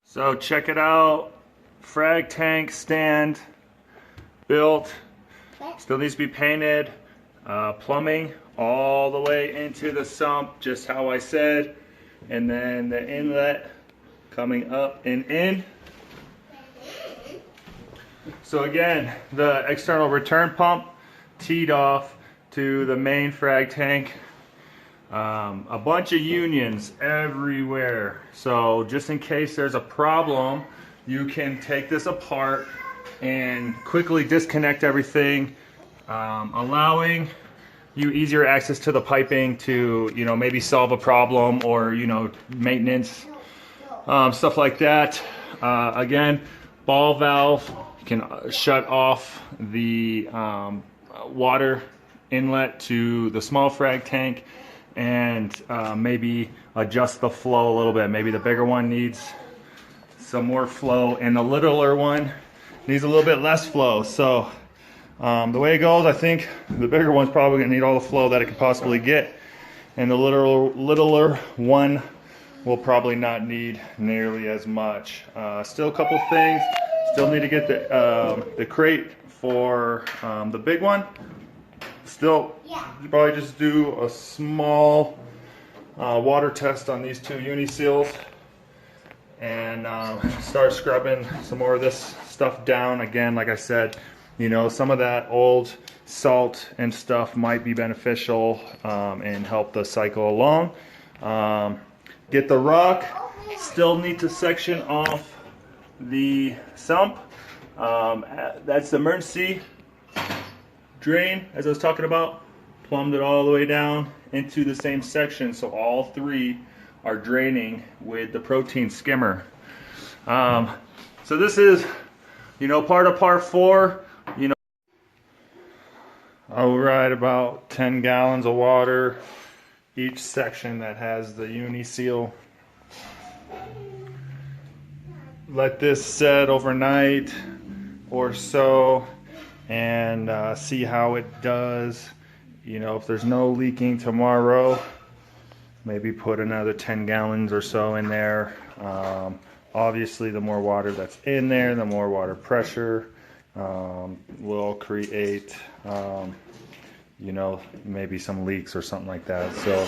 So check it out, frag tank stand built, still needs to be painted, plumbing all the way into the sump, just how I said, and then the inlet coming up and in. So again, the external return pump teed off to the main frag tank. A bunch of unions everywhere, so just in case there's a problem, you can take this apart and quickly disconnect everything, allowing you easier access to the piping to, you know, maybe solve a problem or, you know, maintenance, stuff like that. Again, ball valve, you can shut off the water inlet to the small frag tank and maybe adjust the flow a little bit. Maybe the bigger one needs some more flow and the littler one needs a little bit less flow. So the way it goes, I think the bigger one's probably gonna need all the flow that it could possibly get, and the littler one will probably not need nearly as much. Still a couple things, still need to get the crate for the big one. Still, you probably just do a small water test on these two uni seals and start scrubbing some more of this stuff down. Again, like I said, you know, some of that old salt and stuff might be beneficial and help the cycle along. Get the rock, still need to section off the sump. That's the emergency drain, as I was talking about. Plumbed it all the way down into the same section, so all three are draining with the protein skimmer. So this is, you know, part of part 4. You know, I'll write about 10 gallons of water each section that has the uni seal. Let this set overnight or so and see how it does. You know, if there's no leaking tomorrow, maybe put another 10 gallons or so in there. Obviously, the more water that's in there, the more water pressure will create, you know, maybe some leaks or something like that. So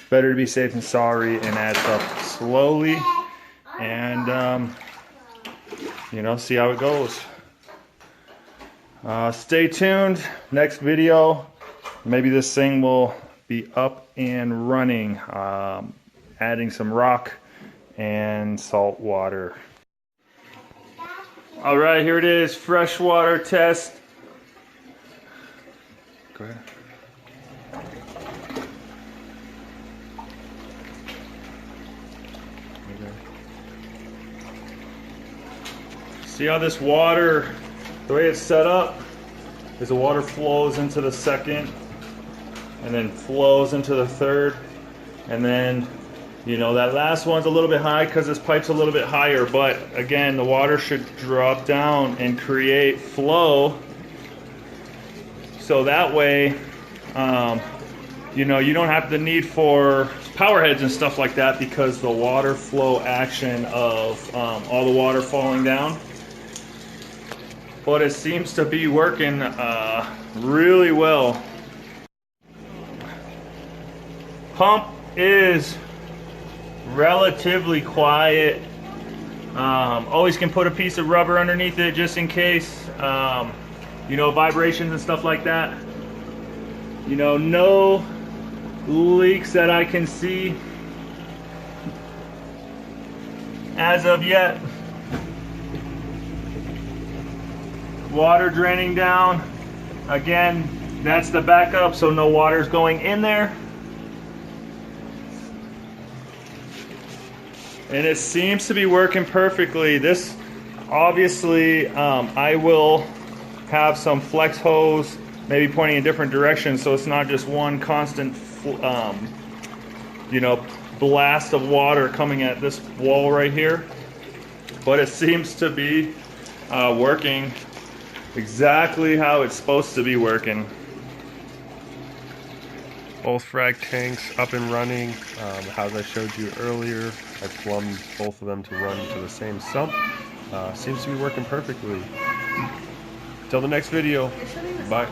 better to be safe than sorry and add stuff slowly and, you know, see how it goes. Stay tuned. Next video, maybe this thing will be up and running, adding some rock and salt water. All right, here it is, freshwater test. Go ahead. See how this water, the way it's set up, is the water flows into the second and then flows into the third, and then, you know, that last one's a little bit high because this pipe's a little bit higher, but again, the water should drop down and create flow, so that way, you know, you don't have the need for power heads and stuff like that because the water flow action of all the water falling down. But it seems to be working really well. Pump is relatively quiet. Always can put a piece of rubber underneath it just in case, you know, vibrations and stuff like that. You know, no leaks that I can see as of yet. Water draining down. Again, that's the backup, so no water's going in there. And it seems to be working perfectly. This, obviously, I will have some flex hose maybe pointing in different directions, so it's not just one constant, you know, blast of water coming at this wall right here. But it seems to be working exactly how it's supposed to be working. Both frag tanks up and running. As I showed you earlier, I plumbed both of them to run to the same sump. Seems to be working perfectly. Till the next video, bye.